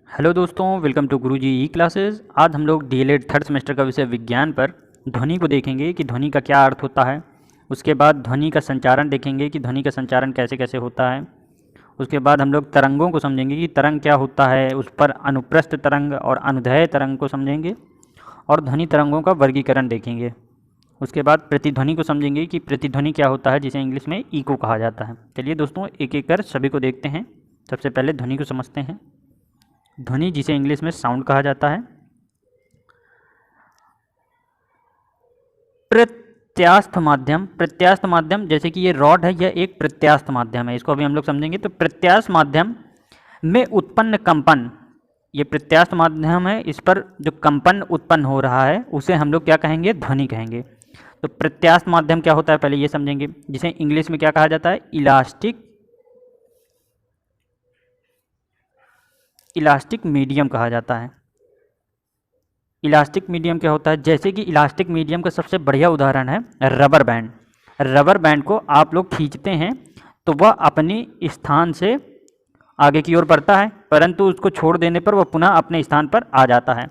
Hello दोस्तों, welcome to Guruji E classes. आज हम लोग डीएलएड थर्ड सेमेस्टर का विषय विज्ञान पर ध्वनि को देखेंगे कि ध्वनि का क्या अर्थ होता है। उसके बाद ध्वनि का संचारण देखेंगे कि ध्वनि का संचारण कैसे कैसे होता है। उसके बाद हम लोग तरंगों को समझेंगे कि तरंग क्या होता है, उस पर अनुप्रस्थ तरंग और अनुदैर्ध्य तरंग को समझेंगे और ध्वनि तरंगों का वर्गीकरण देखेंगे। उसके बाद प्रतिध्वनि को समझेंगे कि प्रतिध्वनि क्या होता है, जिसे इंग्लिश में इको कहा जाता है। चलिए दोस्तों, एक एक कर सभी को देखते हैं। सबसे पहले ध्वनि को समझते हैं। ध्वनि, जिसे इंग्लिश में साउंड कहा जाता है। प्रत्यास्थ माध्यम, प्रत्यास्थ माध्यम जैसे कि ये रॉड है, यह एक प्रत्यास्थ माध्यम है। इसको अभी हम लोग समझेंगे। तो प्रत्यास्थ माध्यम में उत्पन्न कंपन, ये प्रत्यास्थ माध्यम है, इस पर जो कंपन उत्पन्न हो रहा है उसे हम लोग क्या कहेंगे, ध्वनि कहेंगे। तो प्रत्यास्थ माध्यम क्या होता है पहले ये समझेंगे, जिसे इंग्लिश में क्या कहा जाता है, इलास्टिक मीडियम कहा जाता है। इलास्टिक मीडियम क्या होता है, जैसे कि इलास्टिक मीडियम का सबसे बढ़िया उदाहरण है रबर बैंड। रबर बैंड को आप लोग खींचते हैं तो वह अपनी स्थान से आगे की ओर बढ़ता है, परंतु उसको छोड़ देने पर वह पुनः अपने स्थान पर आ जाता है।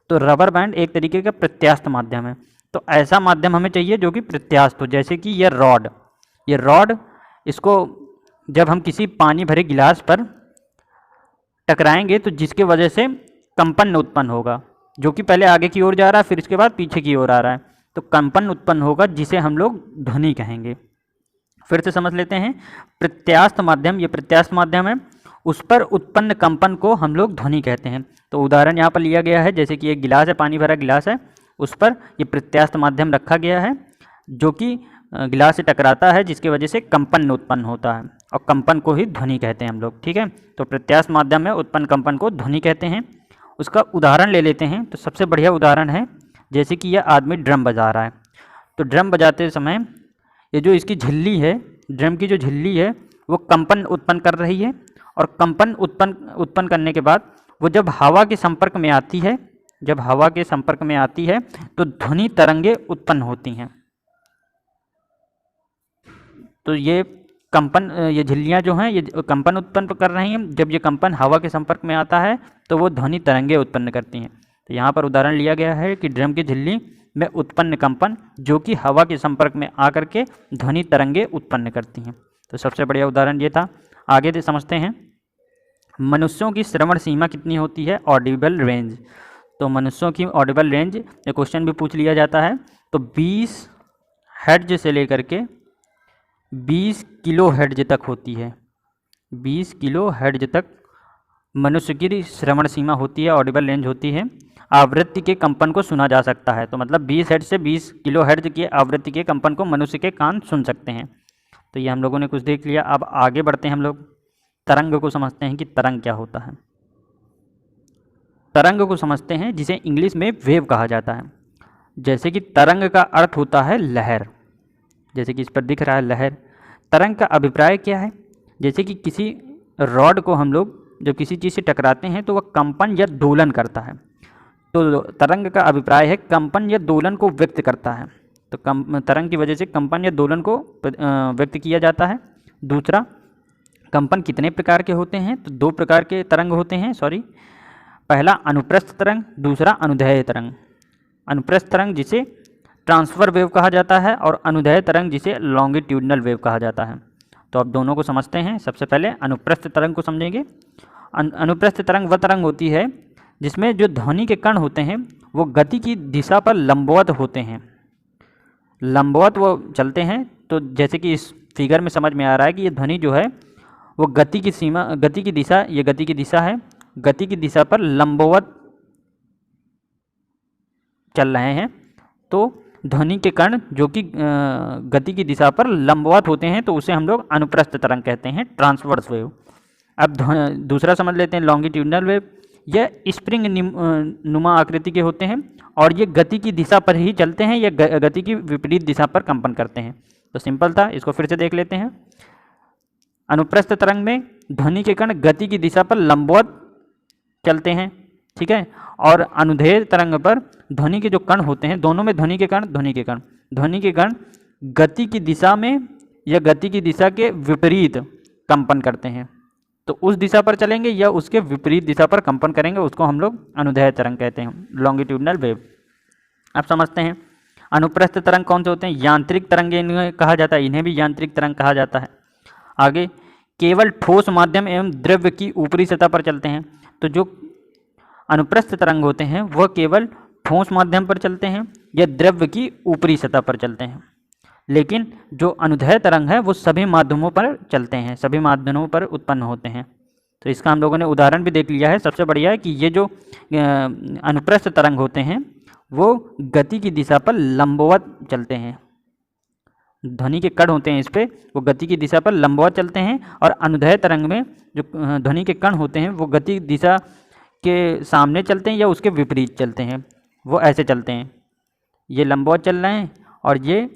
तो रबर बैंड एक तरीके का प्रत्यास्थ माध्यम है। तो ऐसा माध्यम हमें चाहिए जो कि प्रत्यास्थ हो, जैसे कि यह रॉड, इसको जब हम किसी पानी भरे गिलास पर टकराएंगे तो जिसके वजह से कंपन उत्पन्न होगा, जो कि पहले आगे की ओर जा रहा है, फिर इसके बाद पीछे की ओर आ रहा है, तो कंपन उत्पन्न होगा, जिसे हम लोग ध्वनि कहेंगे। फिर से समझ लेते हैं। प्रत्यास्थ माध्यम, ये प्रत्यास्थ माध्यम है, उस पर उत्पन्न कंपन को हम लोग ध्वनि कहते हैं। तो उदाहरण यहाँ पर लिया गया है, जैसे कि एक गिलास है, पानी भरा गिलास है, उस पर ये प्रत्यास्थ माध्यम रखा गया है, जो कि गिलास से टकराता है, जिसकी वजह से कंपन उत्पन्न होता है, और कंपन को ही ध्वनि कहते हैं हम लोग। ठीक है, तो प्रत्यास्थ माध्यम में उत्पन्न कंपन को ध्वनि कहते हैं। उसका उदाहरण ले लेते हैं। तो सबसे बढ़िया उदाहरण है, जैसे कि यह आदमी ड्रम बजा रहा है। तो ड्रम बजाते समय ये जो इसकी झिल्ली है, ड्रम की जो झिल्ली है, वो कंपन उत्पन्न कर रही है, और कंपन उत्पन्न करने के बाद वो जब हवा के संपर्क में आती है, तो ध्वनि तरंगे उत्पन्न होती हैं। तो ये कंपन, ये झिल्लियाँ जो हैं, ये कंपन उत्पन्न कर रही हैं। जब ये कंपन हवा के संपर्क में आता है तो वो ध्वनि तरंगे उत्पन्न करती हैं। तो यहाँ पर उदाहरण लिया गया है कि ड्रम की झिल्ली में उत्पन्न कंपन, जो कि हवा के संपर्क में आकर के ध्वनि तरंगे उत्पन्न करती हैं। तो सबसे बढ़िया उदाहरण ये था। आगे से समझते हैं। मनुष्यों की श्रवण सीमा कितनी होती है, ऑडिबल रेंज। तो मनुष्यों की ऑडिबल रेंज, ये क्वेश्चन भी पूछ लिया जाता है। तो 20 हर्ट्ज से लेकर के 20 किलो हर्ट्ज तक होती है। 20 किलो हर्ट्ज तक मनुष्य की श्रवण सीमा होती है, ऑडिबल रेंज होती है। आवृत्ति के कंपन को सुना जा सकता है। तो मतलब 20 हर्ट्ज से 20 किलो हर्ट्ज की आवृत्ति के कंपन को मनुष्य के कान सुन सकते हैं। तो ये हम लोगों ने कुछ देख लिया। अब आगे बढ़ते हैं, हम लोग तरंग को समझते हैं कि तरंग क्या होता है। तरंग को समझते हैं, जिसे इंग्लिश में वेव कहा जाता है। जैसे कि तरंग का अर्थ होता है लहर, जैसे कि इस पर दिख रहा है लहर। तरंग का अभिप्राय क्या है, जैसे कि किसी रॉड को हम लोग जब किसी चीज़ से टकराते हैं तो वह कंपन या दोलन करता है। तो तरंग का अभिप्राय है कंपन या दोलन को व्यक्त करता है। तो तरंग की वजह से कंपन या दोलन को व्यक्त किया जाता है। दूसरा, कंपन कितने प्रकार के होते हैं, तो 2 प्रकार के तरंग होते हैं। पहला अनुप्रस्थ तरंग, दूसरा अनुदैर्ध्य तरंग। अनुप्रस्थ तरंग जिसे ट्रांसफर वेव कहा जाता है, और अनुदैर्ध्य तरंग जिसे लॉन्गिट्यूडनल वेव कहा जाता है। तो अब दोनों को समझते हैं। सबसे पहले अनुप्रस्थ तरंग को समझेंगे। अनुप्रस्थ तरंग वह तरंग होती है जिसमें जो ध्वनि के कण होते हैं वो गति की दिशा पर लंबवत होते हैं, लंबवत वो चलते हैं। तो जैसे कि इस फिगर में समझ में आ रहा है कि ये ध्वनि जो है वो गति की दिशा, ये गति की दिशा है, गति की दिशा पर लंबवत चल रहे हैं। तो ध्वनि के कण जो कि गति की दिशा पर लंबवत होते हैं, तो उसे हम लोग अनुप्रस्थ तरंग कहते हैं, ट्रांसवर्स वेव। अब दूसरा समझ लेते हैं, लॉन्गिट्यूडनल वेव। यह स्प्रिंग नुमा आकृति के होते हैं, और ये गति की दिशा पर ही चलते हैं, या गति की विपरीत दिशा पर कंपन करते हैं। तो सिंपल था, इसको फिर से देख लेते हैं। अनुप्रस्थ तरंग में ध्वनि के कण गति की दिशा पर लंबवत चलते हैं, ठीक है। और अनुदैर्ध्य तरंग पर ध्वनि के जो कण होते हैं, दोनों में ध्वनि के कण गति की दिशा में या गति की दिशा के विपरीत कंपन करते हैं। तो उस दिशा पर चलेंगे या उसके विपरीत दिशा पर कंपन करेंगे, उसको हम लोग अनुदैर्ध्य तरंग कहते हैं, लॉन्गिट्यूडनल वेव। अब समझते हैं अनुप्रस्थ तरंग कौन से होते हैं। यांत्रिक तरंग इन्हें कहा जाता है, इन्हें भी यांत्रिक तरंग कहा जाता है। आगे केवल ठोस माध्यम एवं द्रव्य की ऊपरी सतह पर चलते हैं। तो जो अनुप्रस्थ तरंग होते हैं वह केवल ठोस माध्यम पर चलते हैं या द्रव्य की ऊपरी सतह पर चलते हैं। लेकिन जो अनुदैर्ध्य तरंग है वो सभी माध्यमों पर चलते हैं, सभी माध्यमों पर उत्पन्न होते हैं। तो इसका हम लोगों ने उदाहरण भी देख लिया है। सबसे बढ़िया है कि ये जो अनुप्रस्थ तरंग होते हैं वो गति की दिशा पर लंबवत चलते हैं। ध्वनि के कण होते हैं इस पे, वो गति की दिशा पर लंबवत चलते हैं, और अनुदैर्ध्य तरंग में जो ध्वनि के कण होते हैं वो गति दिशा के सामने चलते हैं या उसके विपरीत चलते हैं, वो ऐसे चलते हैं। ये लंबवत चल रहे हैं और ये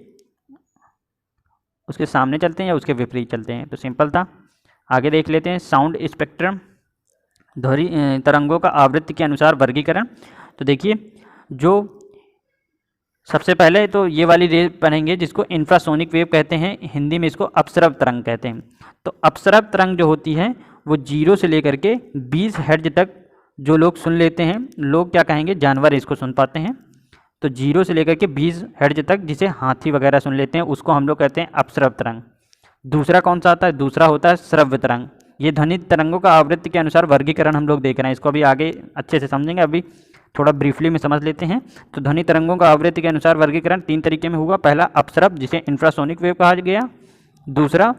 उसके सामने चलते हैं या उसके विपरीत चलते हैं। तो सिंपल था। आगे देख लेते हैं साउंड स्पेक्ट्रम, ध्वनि तरंगों का आवृत्ति के अनुसार वर्गीकरण। तो देखिए, जो सबसे पहले तो ये वाली रेंज पढ़ेंगे जिसको इंफ्रासोनिक वेव कहते हैं, हिंदी में इसको अपसरव तरंग कहते हैं। तो अपसरव तरंग जो होती है वो 0 से लेकर के 20 हर्ट्ज तक जो लोग सुन लेते हैं, लोग क्या कहेंगे, जानवर इसको सुन पाते हैं। तो 0 से लेकर के 20 हर्ट्ज तक जिसे हाथी वगैरह सुन लेते हैं उसको हम लोग कहते हैं अपसरव तरंग। दूसरा कौन सा आता है, दूसरा होता है श्रव्य तरंग। ये ध्वनि तरंगों का आवृत्ति के अनुसार वर्गीकरण हम लोग देख रहे हैं, इसको अभी आगे अच्छे से समझेंगे, अभी थोड़ा ब्रीफली में समझ लेते हैं। तो ध्वनि तरंगों का आवृत्ति के अनुसार वर्गीकरण 3 तरीके में होगा। पहला अपसरव जिसे इंफ्रासोनिक वेव कहा गया, दूसरा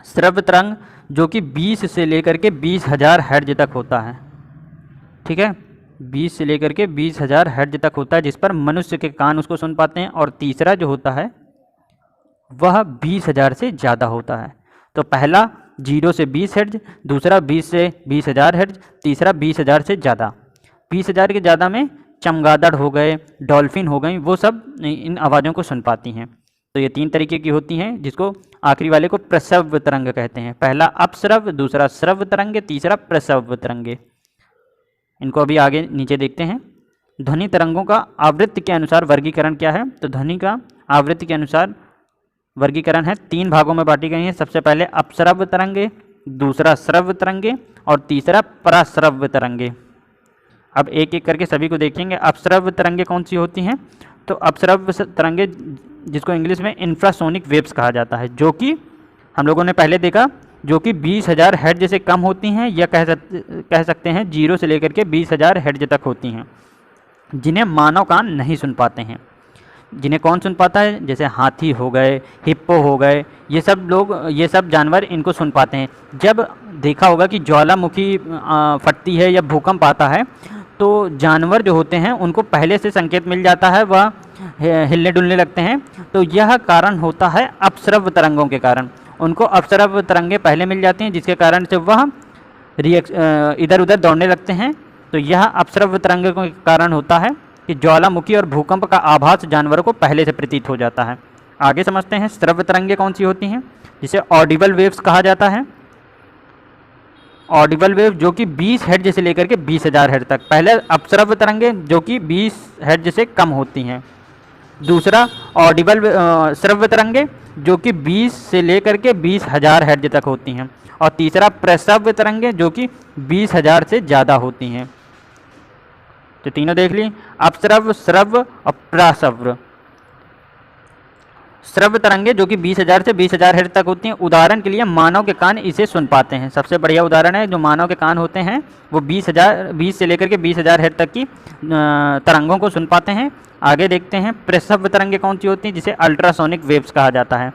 श्रव्य तरंग जो कि 20 से लेकर के 20,000 हर्ट्ज तक होता है, ठीक है, 20 से लेकर के 20,000 हर्ट्ज तक होता है, जिस पर मनुष्य के कान उसको सुन पाते हैं। और तीसरा जो होता है वह 20,000 से ज़्यादा होता है। तो पहला 0 से 20 हर्ट्ज, दूसरा 20 से 20,000 हर्ट्ज, तीसरा 20,000 से ज़्यादा। 20,000 के ज़्यादा में चमगादड़ हो गए, डॉल्फिन हो गई, वो सब इन आवाज़ों को सुन पाती हैं। तो ये 3 तरीके की होती हैं, जिसको आखिरी वाले को प्रसव्य तरंग कहते हैं। पहला अपसरव, दूसरा श्रव्य तरंग, तीसरा प्रसव्य तरंग। इनको अभी आगे नीचे देखते हैं। ध्वनि तरंगों का आवृत्ति के अनुसार वर्गीकरण क्या है। तो ध्वनि का आवृत्ति के अनुसार वर्गीकरण है, 3 भागों में बांटी गई है। सबसे पहले अपसरव्य तरंगे, दूसरा श्रव्य तरंगे और तीसरा पराश्रव्य तरंगे। अब एक एक करके सभी को देखेंगे। अपसरव्य तरंगे कौन सी होती हैं। तो अपसरव्य तरंगे जिसको इंग्लिश में इंफ्रासोनिक वेव्स कहा जाता है, जो कि हम लोगों ने पहले देखा, जो कि 20,000 हर्ट्ज से कम होती हैं, या कह सकते हैं 0 से लेकर के 20,000 हर्ट्ज तक होती हैं, जिन्हें मानव कान नहीं सुन पाते हैं। जिन्हें कौन सुन पाता है, जैसे हाथी हो गए, हिप्पो हो गए, ये सब जानवर इनको सुन पाते हैं। जब देखा होगा कि ज्वालामुखी फटती है या भूकंप आता है, तो जानवर जो होते हैं उनको पहले से संकेत मिल जाता है, वह हिलने डुलने लगते हैं। तो यह कारण होता है अपसरव्य तरंगों के कारण। उनको अपसरव्य तरंगे पहले मिल जाती हैं, जिसके कारण से वह इधर उधर दौड़ने लगते हैं। तो यह अपसरव्य तरंगों के कारण होता है कि ज्वालामुखी और भूकंप का आभास जानवरों को पहले से प्रतीत हो जाता है। आगे समझते हैं श्रव्य तरंगे कौन सी होती हैं, जिसे ऑडिबल वेव्स कहा जाता है। ऑडिबल वेव जो कि 20 हर्ट्ज से लेकर के 20,000 हर्ट्ज तक। पहले अपसरव्य तरंगे जो कि 20 हर्ट्ज से कम होती हैं। दूसरा ऑडिबल श्रव्य तरंगे जो कि 20 से लेकर के 20,000 हर्ट्ज तक होती हैं। और तीसरा प्रसव्य तरंगे जो कि 20,000 से ज़्यादा होती हैं। तो तीनों देख ली, अपसरव्य, श्रव्य और प्रासव्य। श्रव्य तरंगे जो कि 20,000 से 20,000 हर्ट्ज तक होती हैं। उदाहरण के लिए मानव के कान इसे सुन पाते हैं। सबसे बढ़िया उदाहरण है, जो मानव के कान होते हैं वो 20 से लेकर के 20,000 हर्ट्ज तक की तरंगों को सुन पाते हैं। आगे देखते हैं प्रसव्य तरंगे कौन सी होती हैं, जिसे अल्ट्रासोनिक वेव्स कहा जाता है।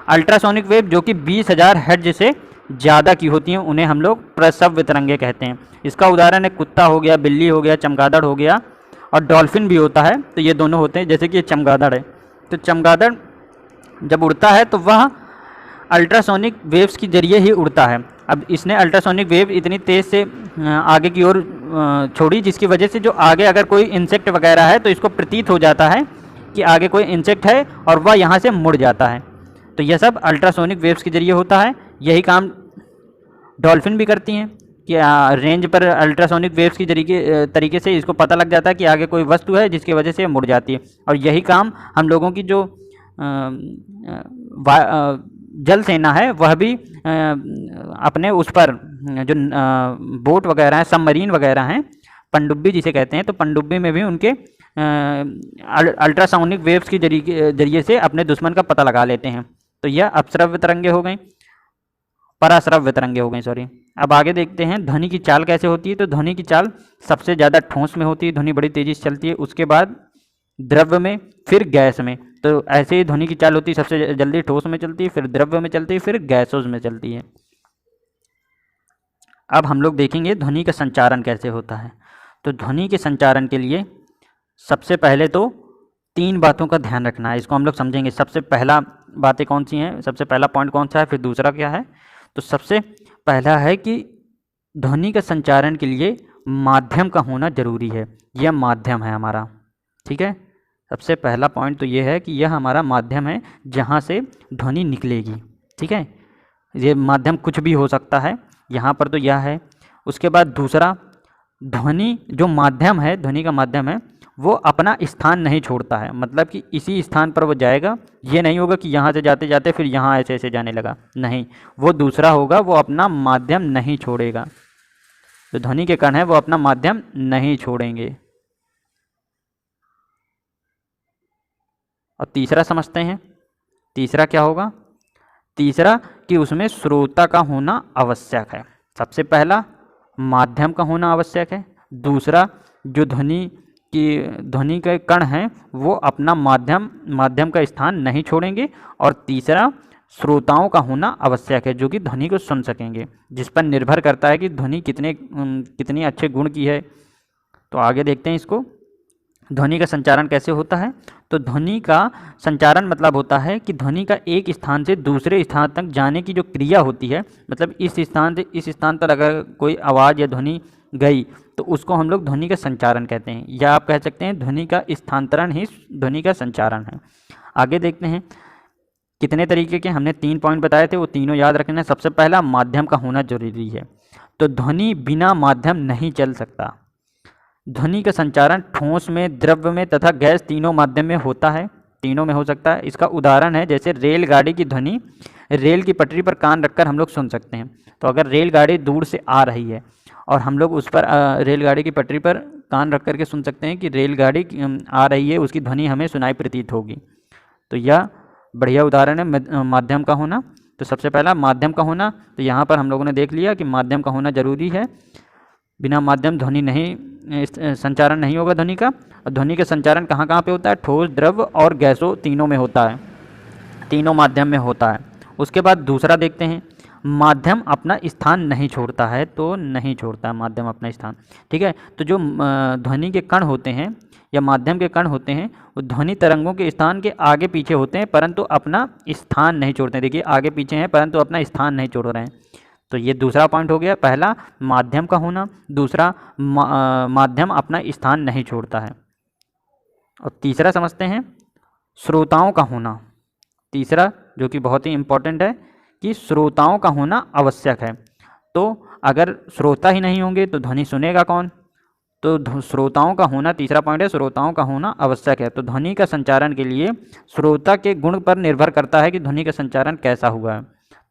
अल्ट्रासोनिक वेव जो कि 20,000 हर्ट्ज से ज़्यादा की होती हैं, उन्हें हम लोग प्रसव्य तरंगे कहते हैं। इसका उदाहरण है कुत्ता हो गया, बिल्ली हो गया, चमगादड़ हो गया, और डॉल्फिन भी होता है। तो ये दोनों होते हैं, जैसे कि ये चमगादड़ है। तो चमगादड़ जब उड़ता है तो वह अल्ट्रासोनिक वेव्स के जरिए ही उड़ता है। अब इसने अल्ट्रासोनिक वेव इतनी तेज़ से आगे की ओर छोड़ी, जिसकी वजह से जो आगे अगर कोई इंसेक्ट वगैरह है तो इसको प्रतीत हो जाता है कि आगे कोई इंसेक्ट है, और वह यहाँ से मुड़ जाता है। तो यह सब अल्ट्रासोनिक वेव्स के जरिए होता है। यही काम डॉल्फिन भी करती हैं कि रेंज पर अल्ट्रासोनिक वेव्स की तरीके से इसको पता लग जाता है कि आगे कोई वस्तु है, जिसकी वजह से मुड़ जाती है। और यही काम हम लोगों की जो जल सेना है वह भी अपने उस पर जो बोट वगैरह हैं, सबमरीन वगैरह हैं, पनडुब्बी जिसे कहते हैं, तो पनडुब्बी में भी उनके अल्ट्रासाउनिक वेव्स के जरिए से अपने दुश्मन का पता लगा लेते हैं। तो यह अपश्रव्य तरंगे हो गई, पराश्रव्य तरंगे हो गई, सॉरी। अब आगे देखते हैं ध्वनि की चाल कैसे होती है। तो ध्वनि की चाल सबसे ज़्यादा ठोस में होती है, ध्वनि बड़ी तेज़ी से चलती है, उसके बाद द्रव्य में, फिर गैस में। तो ऐसे ही ध्वनि की चाल होती है, सबसे जल्दी ठोस में चलती है, फिर द्रव्य में चलती है, फिर गैसों में चलती है। अब हम लोग देखेंगे ध्वनि का संचारण कैसे होता है। तो ध्वनि के संचारण के लिए सबसे पहले तो 3 बातों का ध्यान रखना है, इसको हम लोग समझेंगे। सबसे पहला बातें कौन सी हैं, सबसे पहला पॉइंट कौन सा है, फिर दूसरा क्या है। तो सबसे पहला है कि ध्वनि का संचारण के लिए माध्यम का होना जरूरी है। यह माध्यम है हमारा, ठीक है। सबसे पहला पॉइंट तो ये है कि यह हमारा माध्यम है जहाँ से ध्वनि निकलेगी, ठीक है। ये माध्यम कुछ भी हो सकता है, यहाँ पर तो यह है। उसके बाद दूसरा, ध्वनि जो माध्यम है, ध्वनि का माध्यम है, वो अपना स्थान नहीं छोड़ता है। मतलब कि इसी स्थान पर वो जाएगा, ये नहीं होगा कि यहाँ से जाते जाते फिर यहाँ ऐसे ऐसे जाने लगा, नहीं, वो दूसरा होगा, वो अपना माध्यम नहीं छोड़ेगा। तो ध्वनि के कण है वो अपना माध्यम नहीं छोड़ेंगे। और तीसरा समझते हैं, तीसरा क्या होगा। तीसरा कि उसमें श्रोता का होना आवश्यक है। सबसे पहला माध्यम का होना आवश्यक है, दूसरा जो ध्वनि के कण हैं वो अपना माध्यम का स्थान नहीं छोड़ेंगे, और तीसरा श्रोताओं का होना आवश्यक है जो कि ध्वनि को सुन सकेंगे, जिस पर निर्भर करता है कि ध्वनि कितने अच्छे गुण की है। तो आगे देखते हैं इसको, ध्वनि का संचारण कैसे होता है। तो ध्वनि का संचारण मतलब होता है कि ध्वनि का एक स्थान से दूसरे स्थान तक जाने की जो क्रिया होती है, मतलब इस स्थान से इस स्थान तक अगर कोई आवाज़ या ध्वनि गई तो उसको हम लोग ध्वनि का संचारण कहते हैं, या आप कह सकते हैं ध्वनि का स्थानांतरण ही ध्वनि का संचारण है। आगे देखते हैं कितने तरीके के, हमने 3 पॉइंट बताए थे, वो तीनों याद रखना। सबसे पहला माध्यम का होना जरूरी है। तो ध्वनि बिना माध्यम नहीं चल सकता। ध्वनि का संचारण ठोस में, द्रव्य में तथा गैस तीनों माध्यम में होता है, तीनों में हो सकता है। इसका उदाहरण है जैसे रेलगाड़ी की ध्वनि रेल की पटरी पर कान रखकर हम लोग सुन सकते हैं। तो अगर रेलगाड़ी दूर से आ रही है और हम लोग उस पर रेलगाड़ी की पटरी पर कान रख करके सुन सकते हैं कि रेलगाड़ी आ रही है, उसकी ध्वनि हमें सुनाई प्रतीत होगी। तो यह बढ़िया उदाहरण है माध्यम का होना। तो सबसे पहला माध्यम का होना, तो यहाँ पर हम लोगों ने देख लिया कि माध्यम का होना जरूरी है, बिना माध्यम ध्वनि नहीं, संचारण नहीं होगा ध्वनि का। और ध्वनि का संचारण कहाँ कहाँ पे होता है, ठोस, द्रव्य और गैसों तीनों में होता है, तीनों माध्यम में होता है। उसके बाद दूसरा देखते हैं, माध्यम अपना स्थान नहीं छोड़ता है। तो नहीं छोड़ता है माध्यम अपना स्थान, ठीक है। तो जो ध्वनि के कण होते हैं या माध्यम के कण होते हैं वो ध्वनि तरंगों के स्थान के आगे पीछे होते हैं, परंतु अपना स्थान नहीं छोड़ते हैं। देखिए आगे पीछे हैं परंतु अपना स्थान नहीं छोड़ रहे हैं। तो ये दूसरा पॉइंट हो गया, पहला माध्यम का होना, दूसरा माध्यम अपना स्थान नहीं छोड़ता है। और तीसरा समझते हैं श्रोताओं का होना। तीसरा जो कि बहुत ही इम्पोर्टेंट है कि श्रोताओं का होना आवश्यक है। तो अगर श्रोता ही नहीं होंगे तो ध्वनि सुनेगा कौन। तो श्रोताओं का होना, तीसरा पॉइंट है, श्रोताओं का होना आवश्यक है। तो ध्वनि का संचारण के लिए श्रोता के गुण पर निर्भर करता है कि ध्वनि का संचारण कैसा हुआ है।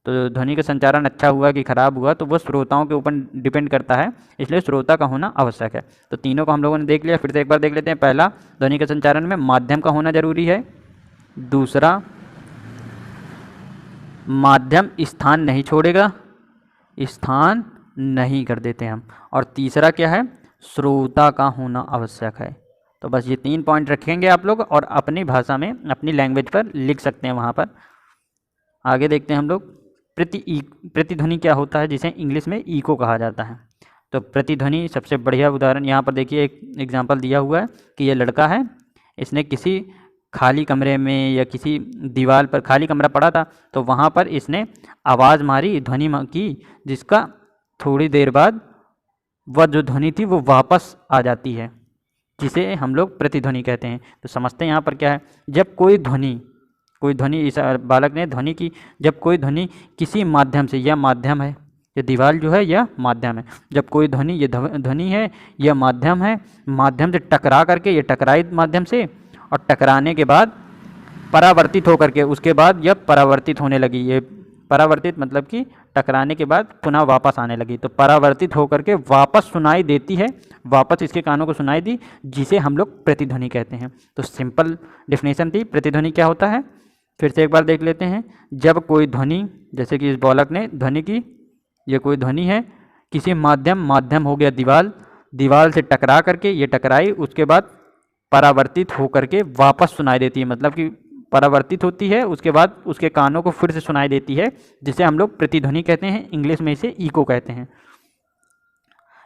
तो ध्वनि का संचारण अच्छा हुआ कि खराब हुआ तो वो श्रोताओं के ऊपर डिपेंड करता है, इसलिए श्रोता का होना आवश्यक है। तो तीनों को हम लोगों ने देख लिया, फिर से एक बार देख लेते हैं। पहला, ध्वनि के संचारण में माध्यम का होना जरूरी है। दूसरा, माध्यम स्थान नहीं छोड़ेगा, स्थान नहीं कर देते हम। और तीसरा क्या है, श्रोता का होना आवश्यक है। तो बस ये 3 पॉइंट रखेंगे आप लोग और अपनी भाषा में, अपनी लैंग्वेज पर लिख सकते हैं वहाँ पर। आगे देखते हैं हम लोग प्रतिध्वनि क्या होता है, जिसे इंग्लिश में इको कहा जाता है। तो प्रतिध्वनि सबसे बढ़िया उदाहरण यहाँ पर देखिए, एक एग्जांपल दिया हुआ है कि ये लड़का है, इसने किसी खाली कमरे में या किसी दीवार पर, खाली कमरा पड़ा था तो वहाँ पर इसने आवाज़ मारी, ध्वनि की, जिसका थोड़ी देर बाद वह जो ध्वनि थी वो वापस आ जाती है, जिसे हम लोग प्रतिध्वनि कहते हैं। तो समझते हैं यहाँ पर क्या है, जब कोई ध्वनि इस बालक ने ध्वनि की, जब कोई ध्वनि किसी माध्यम से, यह माध्यम है, ये दीवार जो है यह माध्यम है, जब कोई ध्वनि, ये ध्वनि है, यह माध्यम है, माध्यम से टकरा करके, ये टकराई माध्यम से, और टकराने के बाद परावर्तित होकर के उसके बाद यह परावर्तित होने लगी। ये परावर्तित मतलब कि टकराने के बाद पुनः वापस आने लगी, तो परावर्तित होकर के वापस सुनाई देती है, वापस इसके कानों को सुनाई दी, जिसे हम लोग प्रतिध्वनि कहते हैं। तो सिंपल डेफिनेशन थी प्रतिध्वनि क्या होता है। फिर से एक बार देख लेते हैं। जब कोई ध्वनि, जैसे कि इस बालक ने ध्वनि की, ये कोई ध्वनि है, किसी माध्यम हो गया दीवार से टकरा करके ये टकराई, उसके बाद परावर्तित होकर के वापस सुनाई देती है, मतलब कि परावर्तित होती है, उसके बाद उसके कानों को फिर से सुनाई देती है, जिसे हम लोग प्रतिध्वनि कहते हैं। इंग्लिश में इसे इको कहते हैं।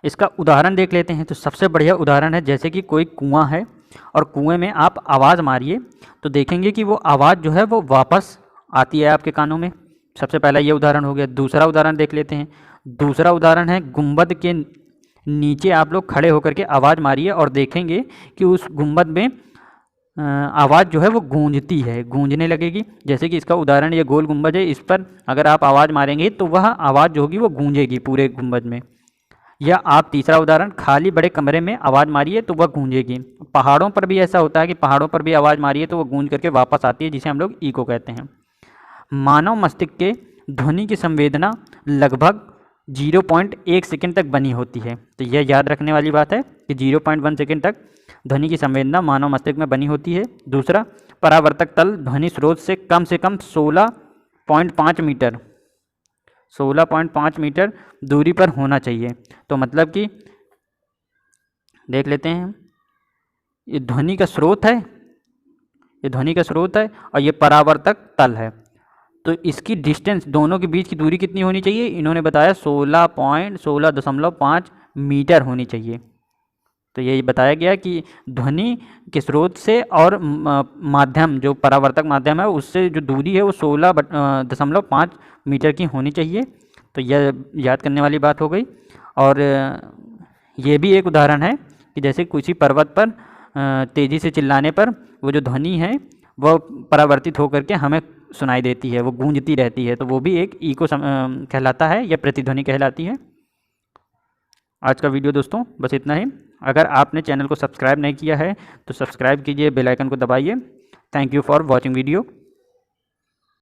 इसका उदाहरण देख लेते हैं। तो सबसे बढ़िया उदाहरण है, जैसे कि कोई कुआं है और कुएं में आप आवाज़ मारिए तो देखेंगे कि वो आवाज़ जो है वो वापस आती है आपके कानों में। सबसे पहला ये उदाहरण हो गया। दूसरा उदाहरण देख लेते हैं। दूसरा उदाहरण है, गुंबद के नीचे आप लोग खड़े होकर के आवाज़ मारिए और देखेंगे कि उस गुंबद में आवाज़ जो है वो गूंजती है, गूंजने लगेगी। जैसे कि इसका उदाहरण ये गोल गुंबद है, इस पर अगर आप आवाज़ मारेंगे तो वह आवाज़ जो होगी वो गूंजेगी पूरे गुंबद में। या आप तीसरा उदाहरण, खाली बड़े कमरे में आवाज़ मारिए तो वह गूंजेगी। पहाड़ों पर भी ऐसा होता है कि पहाड़ों पर भी आवाज़ मारिए तो वह गूंज करके वापस आती है, जिसे हम लोग इको कहते हैं। मानव मस्तिष्क के ध्वनि की संवेदना लगभग 0.1 सेकंड तक बनी होती है। तो यह याद रखने वाली बात है कि 0.1 सेकंड तक ध्वनि की संवेदना मानव मस्तिष्क में बनी होती है। दूसरा, परावर्तक तल ध्वनि स्रोत से कम 16.5 मीटर 16.5 मीटर दूरी पर होना चाहिए। तो मतलब कि देख लेते हैं, ये ध्वनि का स्रोत है, ये ध्वनि का स्रोत है और ये परावर्तक तल है। तो इसकी डिस्टेंस, दोनों के बीच की दूरी कितनी होनी चाहिए? इन्होंने बताया 16.5 मीटर होनी चाहिए। तो ये बताया गया कि ध्वनि के स्रोत से और माध्यम, जो परावर्तक माध्यम है, उससे जो दूरी है वो 16.5 मीटर की होनी चाहिए। तो यह याद करने वाली बात हो गई। और ये भी एक उदाहरण है कि जैसे किसी पर्वत पर तेज़ी से चिल्लाने पर वो जो ध्वनि है वह परावर्तित होकर के हमें सुनाई देती है, वो गूंजती रहती है, तो वो भी एक इको कहलाता है या प्रतिध्वनि कहलाती है। आज का वीडियो दोस्तों बस इतना ही। अगर आपने चैनल को सब्सक्राइब नहीं किया है तो सब्सक्राइब कीजिए, बेल आइकन को दबाइए। Thank you for watching video.